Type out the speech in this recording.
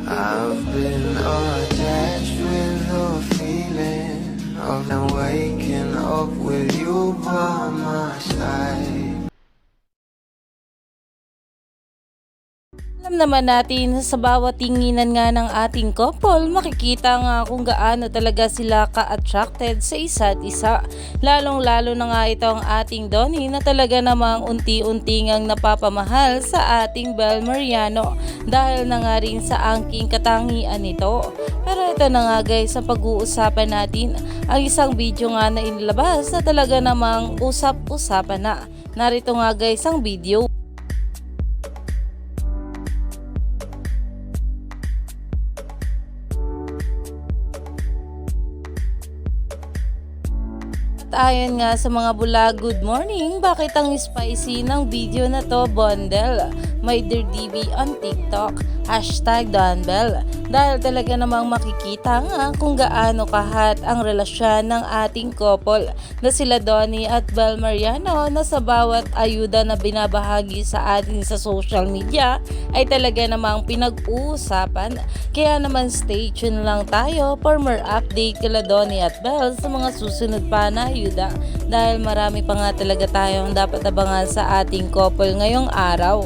I've been attached with the feeling of now waking up with you by my side. Alam naman natin sa bawat tinginan nga ng ating couple, makikita nga kung gaano talaga sila ka-attracted sa isa't isa. Lalong-lalo na nga itong ating Donnie na talaga namang unti-unti ngang napapamahal sa ating Bel Mariano dahil na nga rin sa angking katangian nito. Pero ito na nga guys, sa pag-uusapan natin ang isang video nga na inilabas na talaga namang usap-usapan na. Narito nga guys ang video. Ayon nga sa mga bulag, good morning, bakit ang spicy ng video na to, bundle? My dear DB on TikTok, hashtag Donbel. Dahil talaga namang makikita nga kung gaano kahat ang relasyon ng ating couple na sila Donnie at Bel Mariano, na sa bawat ayuda na binabahagi sa atin sa social media ay talaga namang pinag-uusapan. Kaya naman stay tuned lang tayo for more update kila Donnie at Bel sa mga susunod pa na ayuda, dahil marami pa nga talaga tayong dapat abangan sa ating couple ngayong araw.